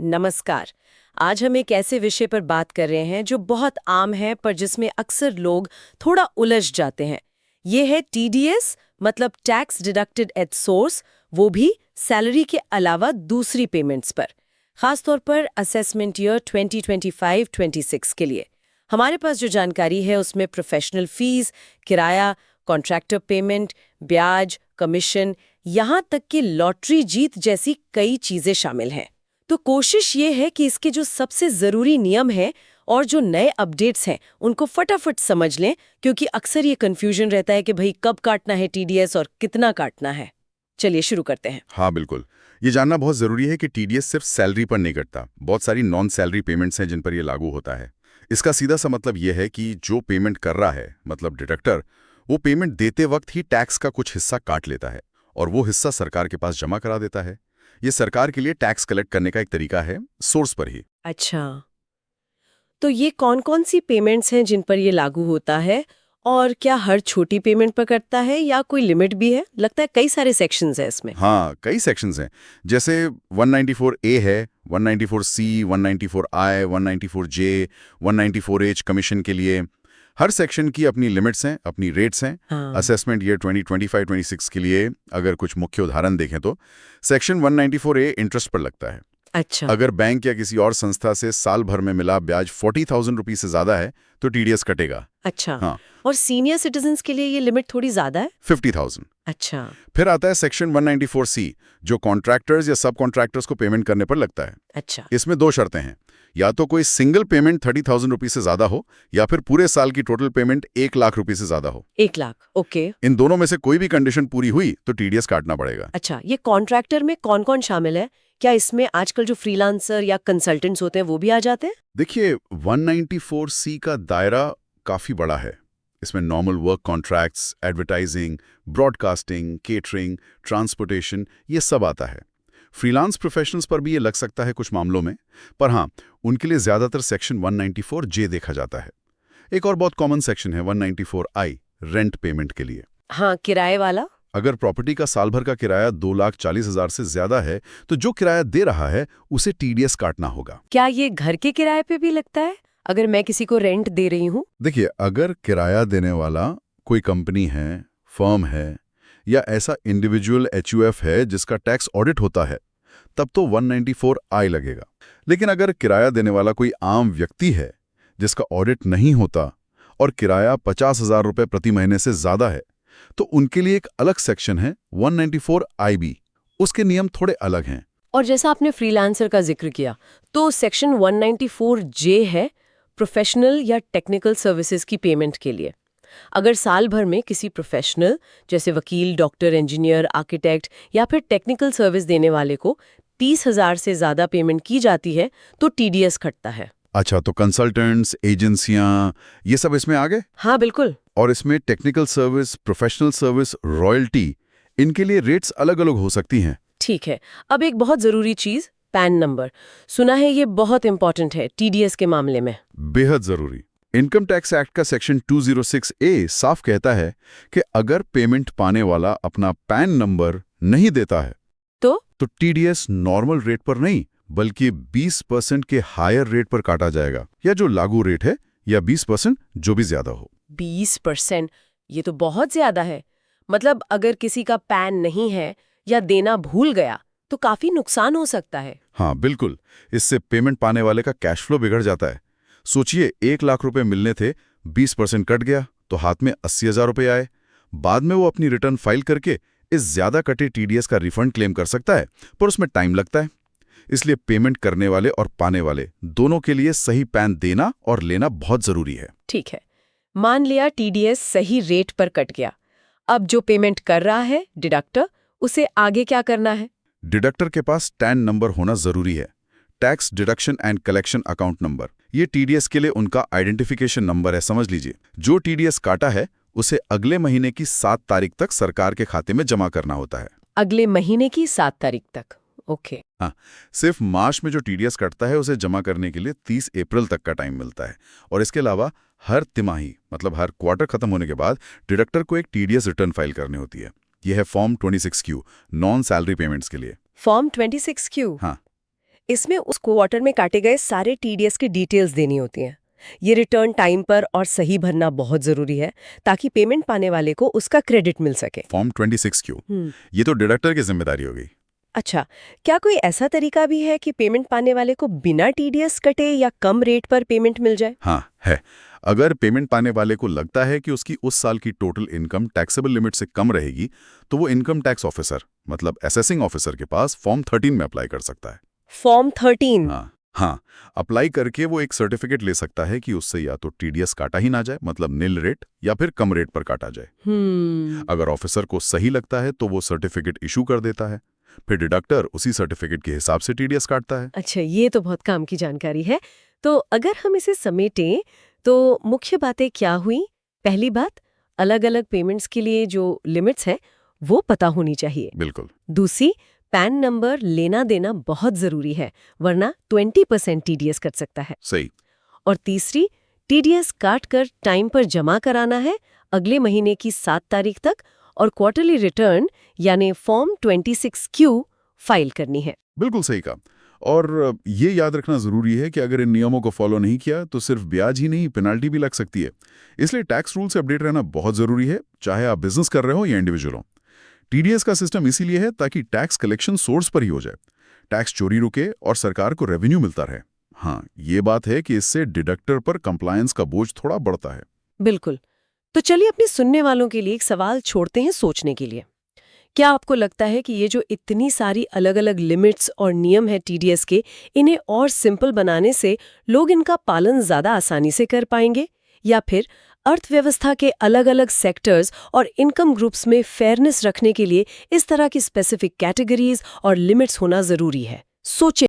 नमस्कार। आज हम एक ऐसे विषय पर बात कर रहे हैं जो बहुत आम है पर जिसमें अक्सर लोग थोड़ा उलझ जाते हैं। ये है टीडीएस, मतलब टैक्स डिडक्टेड एट सोर्स, वो भी सैलरी के अलावा दूसरी पेमेंट्स पर, खासतौर पर असेसमेंट ईयर 2025-26 के लिए। हमारे पास जो जानकारी है उसमें प्रोफेशनल फीस, किराया, कॉन्ट्रैक्टर पेमेंट, ब्याज, कमीशन, यहाँ तक कि लॉटरी जीत जैसी कई चीजें शामिल हैं। तो कोशिश ये है कि इसके जो सबसे ज़रूरी नियम हैं और जो नए अपडेट्स हैं उनको फटाफट समझ लें, क्योंकि अक्सर ये कन्फ्यूजन रहता है कि भाई कब काटना है टीडीएस और कितना काटना है। चलिए शुरू करते हैं। हाँ बिल्कुल, ये जानना बहुत ज़रूरी है कि टीडीएस सिर्फ सैलरी पर नहीं कटता। बहुत सारी नॉन सैलरी पेमेंट्स हैं जिन पर ये लागू होता है। इसका सीधा सा मतलब ये है कि जो पेमेंट कर रहा है, मतलब डिडक्टर, वो पेमेंट देते वक्त ही टैक्स का कुछ हिस्सा काट लेता है और वो हिस्सा सरकार के पास जमा करा देता है। ये सरकार के लिए टैक्स कलेक्ट करने का एक तरीका है, सोर्स पर ही। अच्छा, तो ये कौन-कौन सी पेमेंट्स हैं जिन पर ये लागू होता है, और क्या हर छोटी पेमेंट पर करता है या कोई लिमिट भी है? लगता है कई सारे सेक्शंस हैं इसमें। हाँ, कई सेक्शंस हैं। जैसे 194A है, 194C, 194I, 194J, 194H commission के लिए। हर सेक्शन की अपनी लिमिट्स हैं, अपनी रेट्स हैं। हाँ। असेसमेंट ईयर 2025-26 के लिए अगर कुछ मुख्य उदाहरण देखें तो सेक्शन 194A इंटरेस्ट पर लगता है। अच्छा। अगर बैंक या किसी और संस्था से साल भर में मिला ब्याज 40,000 रुपये से ज्यादा है तो टीडीएस कटेगा। अच्छा। हाँ। और सीनियर सिटीजन्स के लिए ये लिमिट थोड़ी ज्यादा है? 50,000। अच्छा। फिर आता है सेक्शन 194C, जो कॉन्ट्रैक्टर्स या सब कॉन्ट्रैक्टर्स को पेमेंट करने पर लगता है। अच्छा। इसमें दो शर्तें हैं, या तो कोई सिंगल पेमेंट 30,000 रुपये से ज्यादा हो या फिर पूरे साल की टोटल पेमेंट 1 लाख रुपये से ज्यादा हो। 1 लाख, ओके। इन दोनों में से कोई भी कंडीशन पूरी हुई तो टीडीएस काटना पड़ेगा। अच्छा, ये कॉन्ट्रैक्टर में कौन-कौन शामिल है? क्या इसमें आजकल जो फ्रीलांसर या कंसल्टेंट्स होते हैं वो भी आ जाते हैं? देखिए, 194C का दायरा काफी बड़ा है। इसमें normal work contracts, advertising, broadcasting, catering, transportation, ये सब आता है। फ्रीलांस प्रोफेशनल्स पर भी ये लग सकता है कुछ मामलों में, पर हाँ, उनके लिए ज्यादातर सेक्शन 194J देखा जाता है। एक और बहुत कॉमन सेक्शन है 194I, रेंट पेमेंट के लिए। हाँ, किराए वाला? अगर प्रॉपर्टी का साल भर का किराया 2,40,000 से ज्यादा है तो जो किराया दे रहा है उसे टीडीएस काटना होगा। क्या ये घर के किराए पे भी लगता है, अगर मैं किसी को रेंट दे रही हूँ? देखिए, अगर किराया देने वाला कोई कंपनी है, फर्म है या ऐसा इंडिविजुअल एचयूएफ है जिसका टैक्स ऑडिट होता है, तब तो 194I लगेगा। लेकिन अगर किराया देने वाला कोई आम व्यक्ति है जिसका ऑडिट नहीं होता और किराया 50,000 रुपये प्रति महीने से ज्यादा है, तो उनके लिए एक अलग सेक्शन है 194IB। उसके नियम थोड़े अलग हैं। और जैसा आपने फ्रीलांसर का जिक्र किया, तो सेक्शन 194J है प्रोफेशनल या टेक्निकल सर्विसेज की पेमेंट के लिए। अगर साल भर में किसी प्रोफेशनल जैसे वकील, डॉक्टर, इंजीनियर, आर्किटेक्ट या फिर टेक्निकल सर्विस देने वाले को 30,000 से ज्यादा पेमेंट की जाती है तो टीडीएस कटता है। अच्छा, तो कंसल्टेंट्स, एजेंसियां, ये सब इसमें आ गए? हाँ बिल्कुल। और इसमें technical service, professional service, royalty, इनके लिए रेट्स अलग अलग हो सकती हैं। ठीक है, अब एक बहुत जरूरी चीज, पैन नंबर। सुना है ये बहुत इंपॉर्टेंट है टीडीएस के मामले में। बेहद जरूरी। इनकम टैक्स एक्ट का सेक्शन 206A साफ कहता है कि अगर पेमेंट पाने वाला अपना पैन नंबर नहीं देता है तो टीडीएस नॉर्मल रेट पर नहीं बल्कि 20% के हायर रेट पर काटा जाएगा, या जो लागू रेट है, या 20% जो भी ज्यादा हो। 20%? ये तो बहुत ज्यादा है। मतलब अगर किसी का पैन नहीं है या देना भूल गया तो काफी नुकसान हो सकता है। हाँ बिल्कुल, इससे पेमेंट पाने वाले का कैश फ्लो बिगड़ जाता है। सोचिए, 1 लाख रुपए मिलने थे, 20% कट गया तो हाथ में 80,000 रुपए आए। बाद में वो अपनी रिटर्न फाइल करके इस ज्यादा कटे टीडीएस का रिफंड क्लेम कर सकता है, पर उसमें टाइम लगता है। इसलिए पेमेंट करने वाले और पाने वाले दोनों के लिए सही पैन देना और लेना बहुत जरूरी है। ठीक है, मान लिया टीडीएस सही रेट पर कट गया। अब जो पेमेंट कर रहा है डिडक्टर, उसे आगे क्या करना है? डिडक्टर के पास टैन नंबर होना जरूरी है, tax deduction and collection account number. ये टीडीएस के लिए उनका आइडेंटिफिकेशन नंबर है, समझ लीजिए। जो टीडीएस काटा है उसे अगले महीने की 7 तारीख तक सरकार के खाते में जमा करना होता है। अगले महीने की 7 तारीख तक, ओके। हाँ, सिर्फ मार्च में जो टीडीएस कटता है उसे जमा करने के लिए 30 अप्रैल तक का टाइम मिलता है। और इसके अलावा हर तिमाही, मतलब हर क्वार्टर खत्म होने के बाद डिडक्टर को एक टीडीएस रिटर्न फाइल करनी होती है। यह है form 26Q, non salary payments के लिए। Form 26Q? हाँ। इसमें उस क्वार्टर में काटे गए सारे टीडीएस की डिटेल्स देनी होती हैं। ये रिटर्न टाइम पर और सही भरना बहुत जरूरी है ताकि पेमेंट पाने वाले को उसका क्रेडिट मिल सके। फॉर्म 26Q, ये तो डिडक्टर की जिम्मेदारी होगी। अच्छा, क्या कोई ऐसा तरीका भी है कि पेमेंट पाने वाले को बिना टीडीएस कटे या कम रेट पर पेमेंट मिल जाए? हाँ, है। अगर पेमेंट पाने वाले को लगता है कि उसकी उस साल की टोटल इनकम टैक्सेबल लिमिट से कम रहेगी, तो वो इनकम टैक्स ऑफिसर मतलब असेसिंग ऑफिसर के पास फॉर्म 13 में अप्लाई कर सकता है। फॉर्म 13? हाँ, अप्लाई करके वो एक सर्टिफिकेट ले सकता है कि उससे या तो टीडीएस काटा ही ना जाए, मतलब निल रेट, या फिर कम रेट पर काटा जाए। अगर ऑफिसर को सही लगता है तो वो सर्टिफिकेट इशू कर देता है, फिर डिडक्टर उसी सर्टिफिकेट के हिसाब से टीडीएस काटता है। अच्छा, ये तो बहुत काम की जानकारी है। तो अगर हम इसे समेटें तो मुख्य बातें क्या हुई? पहली बात, अलग-अलग पेमेंट्स के लिए जो लिमिट्स हैं वो पता होनी चाहिए। बिल्कुल। दूसरी, पैन नंबर लेना देना बहुत जरूरी है, वरना 20% टीडीएस कट सकता है। सही। और तीसरी, टीडीएस काट कर टाइम पर जमा कराना है अगले महीने की 7 तारीख तक, और क्वार्टरली रिटर्न यानी फॉर्म 26Q फाइल करनी है। बिल्कुल सही कहा। और ये याद रखना जरूरी है कि अगर इन नियमों को फॉलो नहीं किया तो सिर्फ ब्याज ही नहीं, पेनाल्टी भी लग सकती है। इसलिए टैक्स रूल से अपडेट रहना बहुत जरूरी है, चाहे आप बिजनेस कर रहे हो या इंडिविजुअल हो। टीडीएस का सिस्टम इसीलिए है ताकि टैक्स कलेक्शन सोर्स पर ही हो जाए, टैक्स चोरी रुके और सरकार को रेवेन्यू मिलता रहे। हाँ, ये बात है कि इससे डिडक्टर पर कंप्लायंस का बोझ थोड़ा बढ़ता है। बिल्कुल। तो चलिए अपने सुनने वालों के लिए एक सवाल छोड़ते हैं सोचने के लिए। क्या आपको लगता है कि ये जो इतनी सारी अलग-अलग लिमिट्स और नियम है टीडीएस के, इन्हें और सिंपल बनाने से लोग इनका पालन ज्यादा आसानी से कर पाएंगे? या फिर अर्थव्यवस्था के अलग-अलग सेक्टर्स और इनकम ग्रुप्स में फेयरनेस रखने के लिए इस तरह की स्पेसिफिक कैटेगरीज और लिमिट्स होना जरूरी है? सोचें।